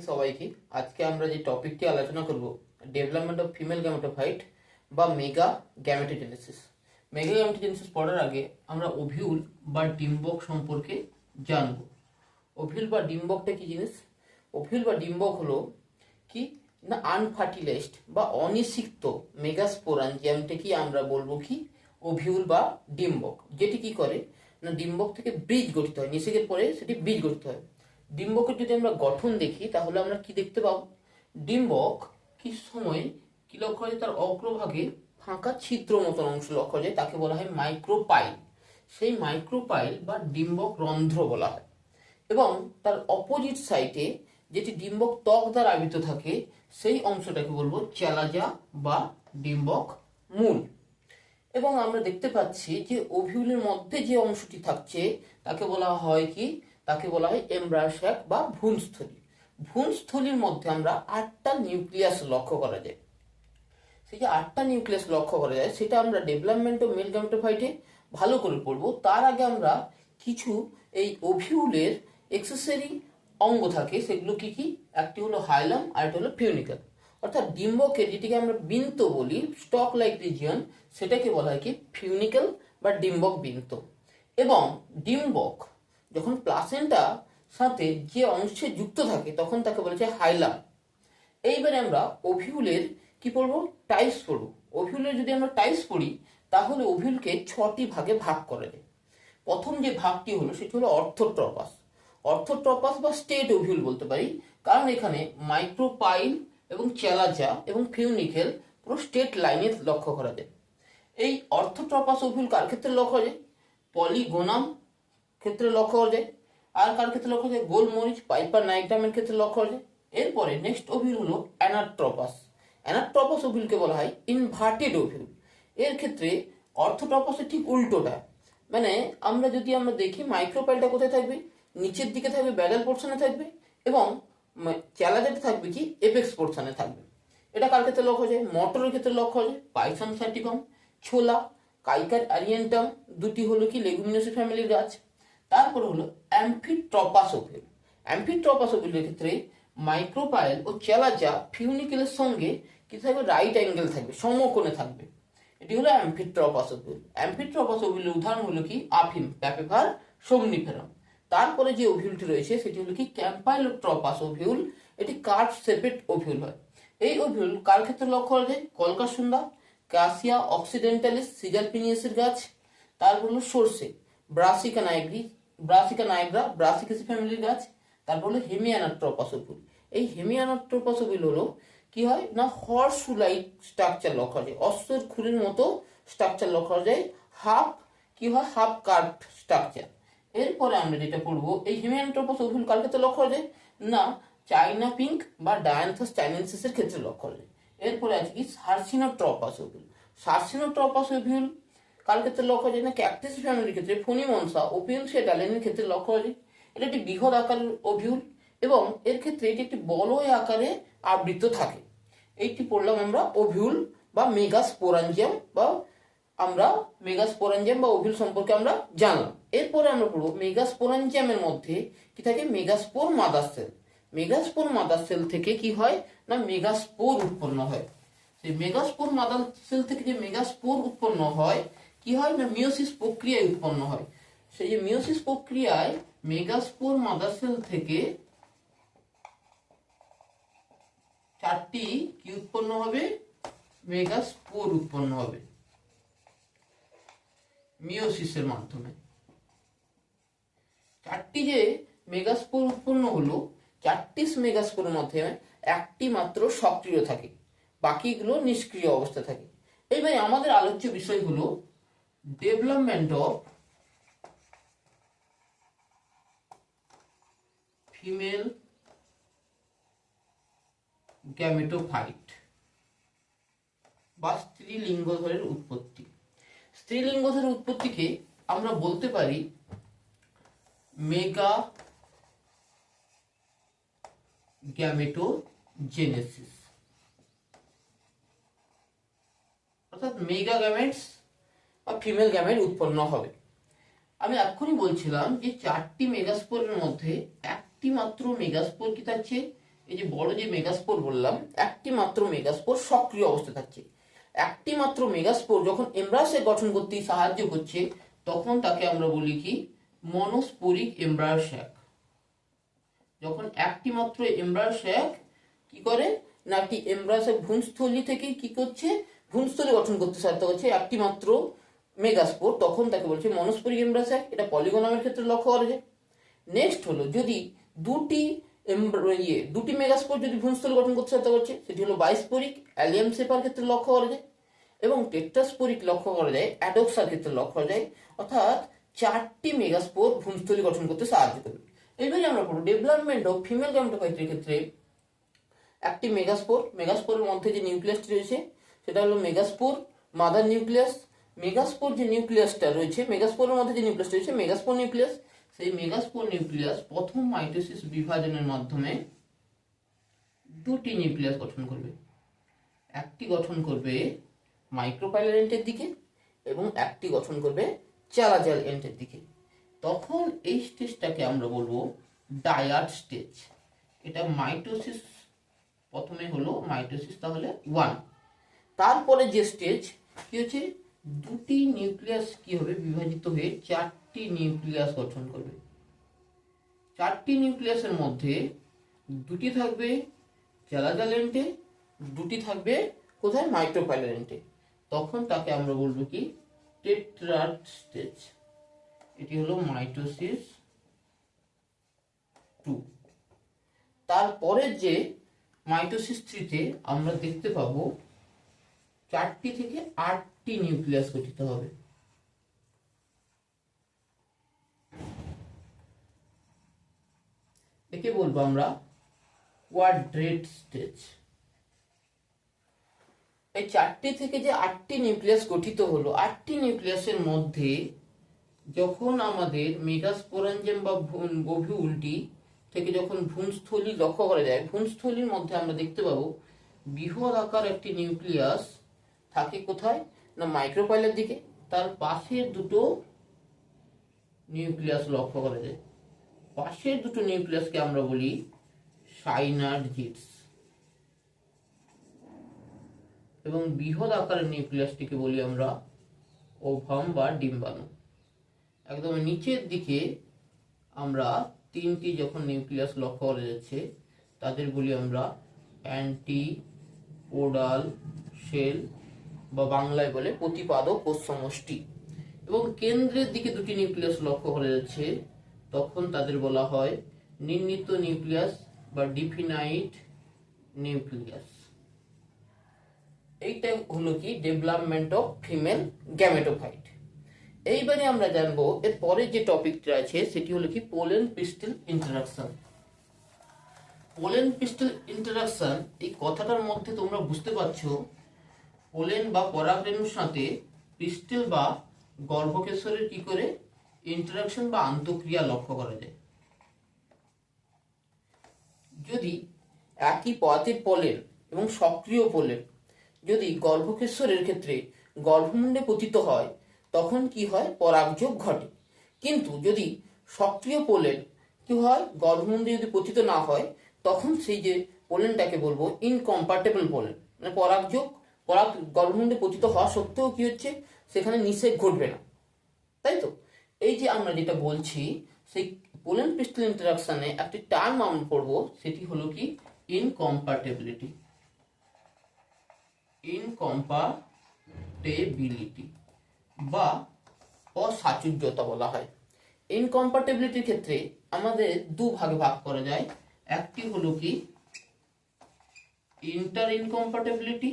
সবাইকে আজকে আমরা যে টপিকটি আলোচনা করব ডেভেলপমেন্ট অফ ফিমেল গ্যামেটোফাইট বা মেগা গ্যামেটোজেনেসিস। মেগা গ্যামেটোজেনেসিস পড়ার আগে আমরা ওভিউল বা ডিম্বক সম্পর্কে জানব। ওভিউল বা ডিম্বকটা কি জিনিস? ওভিউল বা ডিম্বক হলো কি না আনফার্টিলাইজড বা অনিষিক্ত মেগাস্পোরাঞ্জিয়ামটাকে আমরা বলবো কি ওভিউল বা ডিম্বক, যেটি কি করে না ডিম্বক থেকে বীজ গঠিত হয়, নিষেকের পরে সেটি বীজ গঠিত হয়। ডিম্বকের যদি আমরা গঠন দেখি তাহলে আমরা কি দেখতে পাবো, ডিম্বক কিছু সময় কি লক্ষ্য হয়, তার অগ্রভাগে ফাঁকা ছিদ্র মতন অংশ লক্ষ্য যায়, তাকে বলা হয় মাইক্রোপাইল। সেই মাইক্রোপাইল বা ডিম্বক রন্ধ্র বলা হয়। এবং তার অপোজিট সাইডে যেটি ডিম্বক ত্বক দ্বারা আবৃত থাকে সেই অংশটাকে বলবো চ্যালাজা বা ডিম্বক মূল। এবং আমরা দেখতে পাচ্ছি যে ওভিউলের মধ্যে যে অংশটি থাকছে তাকে বলা হয় কি, তাকে বলা হয় এমব্রায়ো স্যাক বা ভ্রূণস্থলী। ভ্রূণস্থলীর মধ্যে আমরা 8টা নিউক্লিয়াস লক্ষ্য করা যায়। সেই যে 8টা নিউক্লিয়াস লক্ষ্য করা যায় সেটা আমরা ডেভেলপমেন্ট অফ মেল গ্যামেটোফাইটে ভালো করে পড়বো। তার আগে আমরা কিছু এই ওভিউলের এক্সেসরি অঙ্গ থাকে, সেগুলো কি কি, একটি হলো হাইলাম আর একটা হলো ফিউনিকেল। অর্থাৎ ডিম্বকের যেটিকে আমরা বিন্ত বলি, স্টক লাইক রিজিয়ন, সেটাকে বলা হয় কি ফিউনিকেল বা ডিম্বক বিন্ত। এবং ডিম্বক যখন প্লাসেন্টা সাথে যে অংশে যুক্ত থাকে তখন তাকে বলা যায় হাইলাম। এইবারে আমরা ওভিউলের কি পড়বো, টাইপস পড়বো। ওভিউলের যদি আমরা টাইপস পড়ি তাহলে ওভিউলকে 6টি ভাগে ভাগ করা যায়। প্রথম যে ভাগটি হলো সেটি হলো অর্থোট্রপাস। অর্থোট্রপাস বা স্টেট ওভিউল বলতে পারি, কারণ এখানে মাইক্রোপাইল এবং চ্যালাজা এবং ফিউনিকেল পুরো স্টেট লাইনে লক্ষ্য করা যায়। এই অর্থোট্রপাস ওভিউল কার ক্ষেত্রে লক্ষ্য করা যায়? পলিগোনাম ক্ষেত্রে লক্ষ্য করা যায়। আর কার ক্ষেত্রে লক্ষ্য করা যায়? গোলমরিচ পাইপার নাইগ্রামের ক্ষেত্রে লক্ষ্য করা যায়। এরপরে নেক্সট ওভিউল হলো অ্যানাট্রপাস। অ্যানাট্রপাস ওভিউলকে বলা হয় ইনভার্টেড ওভিউল। এর ক্ষেত্রে অর্থোট্রপাসের ঠিক উল্টোটা, মানে আমরা দেখি মাইক্রোপাইলটা কোথায় থাকবে, নিচের দিকে থাকবে, ব্যাডাল পোর্শনে থাকবে, এবং চ্যালাজাটা থাকবে কি এপেক্স পোর্শনে থাকবে। এটা কার ক্ষেত্রে লক্ষ্য যায়? মটরের ক্ষেত্রে লক্ষ্য যায় পাইথন স্যাটিভাম, ছোলা, কাইকার অ্যারিয়েন্টাম, দুটি হলো কি লেগুমিনোসি ফ্যামিলির গাছ। তারপরে হলো অ্যাম্ফিট্রপাস ওভিউল। অ্যাম্ফিট্রপাস ওভিউলের ক্ষেত্রে মাইক্রোপাইল ও চ্যালাজা ফিউনিকেলের সঙ্গে কি থাকবে, রাইট অ্যাঙ্গেল থাকবে, সমকোণে থাকবে। এটি হলো অ্যাম্ফিট্রপাস ওভিউল। অ্যাম্ফিট্রপাস ওভিউলের উদাহরণ হলো কি আফিম, প্যাপেভার, সোমনিফেরাম। তারপরে যে ওভিউলটি রয়েছে সেটি হলো কি ক্যাম্পাইলোট্রপাস ওভিউল। এটি কার্ভ শেপেড ওভিউল হয়। এই ওভিউল কার ক্ষেত্রে লক্ষ্য করা যায়? কলকাসুন্দা, ক্যাসিয়া অক্সিডেন্টালিস, সিজার পিনিয়াসের গাছ। তারপর হলো সর্ষে, ব্রাসিকা নাইগ্রা, ব্রাসিকেসি ফ্যামিলির গাছ। তারপর হলো হেমিয়ানাট্রপাস ওভিউল। এই হেমিয়ানাট্রপাস ওভিউল হলো কি হয় না হর্সু লাইক স্ট্রাকচার লক্ষ্য করা যায়, অশ্বর খুরের মতো স্ট্রাকচার লক্ষ্য করা যায়, হাফ কার্ভ স্ট্রাকচার। এরপরে আমরা যেটা পড়বো, এই হেমিয়ানাট্রপাস ওভিউল কার ক্ষেত্রে লক্ষ্য করা যায় না চাইনা পিঙ্ক বা ডায়ান্থাস চাইনেন্সিসের ক্ষেত্রে লক্ষ্য করা যায়। এরপরে আছে কি সার্সিনোট্রপাস ওভিউল। সার্সিনোট্রপাস ওভিউল কার ক্ষেত্রে লক্ষ্য করা যায় না ক্যাকটাস ফ্যামিলির ক্ষেত্রে, ফোনিমনসা ওপিয়ালসিয়া ডালেনের ক্ষেত্রে লক্ষ্য করা যায়। এটা একটি বৃহৎ আকারের ওভিউল এবং এর ক্ষেত্রে এটি একটি বলয় আকারে আবৃত থাকে। এইটি পড়লাম আমরা ওভিউল বা মেগাস্পোরাঞ্জিয়াম বা ওভিউল সম্পর্কে আমরা জানলাম। এরপরে আমরা পড়বো মেগাস্পোরাঞ্জিয়ামের মধ্যে কি থাকে, megaspore mother sell. Megaspore mother sell থেকে কি হয় না মেগাস্পোর উৎপন্ন হয়। সেই মেগাস্পোর মাদার সেল থেকে যে মেগাস্পোর উৎপন্ন হয় কি হয় না মিওসিস প্রক্রিয়ায় উৎপন্ন হয়। সেই যে মিওসিস প্রক্রিয়ায় মেগাস্পোর মাদার সেল থেকে 4টি কি উৎপন্ন হবে, মেগাস্পোর উৎপন্ন হবে মিওসিসের মাধ্যমে। 4টি যে মেগাস্পোর উৎপন্ন হলো, 4টি মেগাস্পোরের মধ্যে একটি মাত্র সক্রিয় থাকে, বাকিগুলো নিষ্ক্রিয় অবস্থা থাকে। এইবার আমাদের আলোচ্য বিষয় হলো ডেভেলপমেন্ট অফ ফিমেল গ্যামেটোফাইট বা স্ত্রীলিঙ্গধরের উৎপত্তি। স্ত্রীলিঙ্গধরের উৎপত্তিকে আমরা বলতে পারি মেগা গ্যামেটোজেনেসিস, অর্থাৎ মেগা গ্যামেটস বা ফিমেল গ্যামেট উৎপন্ন হবে। আমি এক্ষুনি বলছিলাম যে 4টি মেগাস্পোরের মধ্যে একটি মাত্র মেগাস্পোর কি থাকছে, এই যে বড় যে মেগাস্পোর বললাম, একটি মাত্র মেগাস্পোর সক্রিয় অবস্থায় থাকছে। একটি মাত্র মেগাস্পোর যখন এমব্রায়োসাক গঠন করতে সাহায্য করছে, তখন তাকে আমরা বলি কি, মনোস্পোরিক এমব্রায়োসাক। যখন একটি মাত্র এমব্রায়োসাক কি করে না, একটি এমব্রায়োসাক ভ্রূণস্থলী থেকে কি করছে, ভ্রূণস্থলী গঠন করতে সাহায্য করছে একটি মাত্র মেগাস্পোর, তখন তাকে বলছে মনোস্পোরিক এমব্রায়োসাক। এটা পলিগোনামের ক্ষেত্রে লক্ষ্য করা যায়। নেক্সট হলো, যদি দুটি মেগাস্পোর যদি ভ্রূণস্থলী গঠন করতে সাহায্য করছে, সেটি হলো বাইস্পোরিক, অ্যালিয়াম সেপার ক্ষেত্রে লক্ষ্য করা যায়। এবং টেট্রাস্পোরিক লক্ষ্য করা যায় অ্যাডোক্সার ক্ষেত্রে লক্ষ্য করা যায়। অর্থাৎ 4টি মেগাস্পোর ভ্রূণস্থলী গঠন করতে সাহায্য করবে। এইবারে আমরা পড়ব ডেভেলপমেন্ট অফ ফিমেল গ্যামেটোফাইটের ক্ষেত্রে একটি মেগাস্পোরের মধ্যে যে নিউক্লিয়াসটি রয়েছে সেটা হলো মেগাস্পোর মাদার নিউক্লিয়াস। মেগাস্পোর যে নিউক্লিয়াসটা রয়েছে, মেগাস্পোরের মধ্যে যে নিউক্লিয়াসটা রয়েছে মেগাস্পোর নিউক্লিয়াস, সেই মেগাস্পোর নিউক্লিয়াস প্রথম মাইটোসিস বিভাজনের মাধ্যমে দুটি নিউক্লিয়াস গঠন করবে। একটি গঠন করবে মাইক্রোপাইলার এন্ডের দিকে এবং একটি গঠন করবে চালাজাল এন্ডের দিকে। তখন এই স্টেজটাকে আমরা বলবো ডায়াড স্টেজ। এটা মাইটোসিস, প্রথমে হলো মাইটোসিস তাহলে 1। তারপরে যে স্টেজ কি হচ্ছে, দুটি নিউক্লিয়াস কি হবে, বিভাজিত হয়ে 4টি নিউক্লিয়াস গঠন করবে। 4টি নিউক্লিয়াসের মধ্যে দুটি থাকবে চালাজাল এন্ডে, দুটি থাকবে কোথায়, মাইক্রোপাইলার এন্ডে। তখন তাকে আমরা বলবো কি, টেট্রাড স্টেজ। এটি হলো মাইটোসিস 2। তারপরে যে মাইটোসিস 3-তে আমরা দেখতে পাবো 4টি থেকে 8টি নিউক্লিয়াস গঠিত হবে। একে বলবো আমরা কোয়াড্রেট স্টেজ। এই 4টি থেকে যে 8টি নিউক্লিয়াস গঠিত হলো, 8টি নিউক্লিয়াসের মধ্যে যখন আমাদের মেগাস্পোরেঞ্জিয়াম বা ওভিউলটি থেকে যখন ভ্রূণস্থলী লক্ষ্য করা যায়, ভ্রূণস্থলীর মধ্যে আমরা দেখতে পাবো বৃহৎ আকার একটি নিউক্লিয়াস থাকে কোথায় না, মাইক্রোপাইলার দিকে। তার পাশের দুটো নিউক্লিয়াস লক্ষ্য করা যায়। পাশের দুটো নিউক্লিয়াসকে আমরা বলি সাইনার্জিডস এবং বৃহৎ আকারের নিউক্লিয়াসটিকে বলি আমরা ওভাম বা ডিম্বাণু। একদম নিচের দিকে আমরা 3টি যখন নিউক্লিয়াস লক্ষ্য করা যাচ্ছে, তাদের বলি আমরা অ্যান্টিপোডাল সেল বা বাংলায় বলে প্রতিপাদক কোষ সমষ্টি। এবং কেন্দ্রের দিকে দুটি নিউক্লিয়াস লক্ষ্য করা যাচ্ছে, তখন তাদের বলা হয় নির্ণীত নিউক্লিয়াস বা ডিফিনাইট নিউক্লিয়াস। এইটা হলো কি ডেভেলপমেন্ট অফ ফিমেল গ্যামেটোফাইট। এইবারে আমরা জানবো এর পরে যে টপিকটা আছে সেটি হলো কি pollen pistol interaction. Pollen pistol interaction, এই কথাটার মধ্যে তোমরা বুঝতে পারছো পোলেন বা পরাগরেণুর সাথে পিস্টল বা গর্ভকেশরের কি করে ইন্টারাকশন বা আন্তঃক্রিয়া লক্ষ্য করা যায়। যদি একই পদার্থের পোলেন এবং সক্রিয় পোলেন যদি গর্ভকেশরের ক্ষেত্রে গর্ভমুণ্ডে পতিত হয়, তখন কি হয়, পরাগযোগ ঘটে। কিন্তু যদি সক্রিয় পোলেন কি হয়, গর্ভমুণ্ডে যদি পতিত না হয়, তখন সেই যে পোলেনটাকে বলবো ইনকম্পাটেবল পোলেন, মানে পরাগ গর্ভমুণ্ডে পতিত হওয়া সত্ত্বেও কি হচ্ছে, সেখানে নিষেক ঘটবে না। তাই তো, এই যে আমরা যেটা বলছি, সেই পোলেন পিস্টল ইন্টারাকশনে একটি টার্ম আমরা পড়বো, সেটি হলো কি ইনকম্পাটেবিলিটি। ইনকম্পাটেবিলিটি বা অসাচুর্যতা বলা হয়। ইনকম্পাটেবিলিটির ক্ষেত্রে আমাদের দুভাগে ভাগ করা যায়। একটি হলো কি ইন্টার ইনকম্পাটেবিলিটি,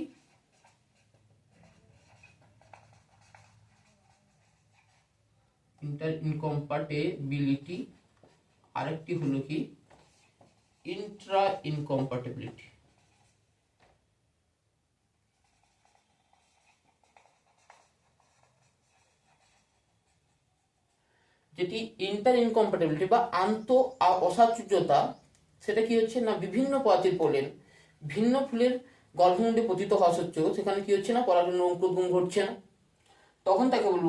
আরেকটি হলো কি ইন্ট্রা ইনকম্পাটেবিলিটি। যেটি ইন্টার ইনকম্পাটেবিলিটি বা অসাচুর্যতা, সেটা কি হচ্ছে না, বিভিন্ন প্রজাতির পোলেন ভিন্ন ফুলের গর্ভমুণ্ডে পতিত হওয়া সত্ত্বেও সেখানে কি হচ্ছে না, পরাগরেণুর অঙ্কুরোদ্গম ঘটছে না, তখন তাকে বলবো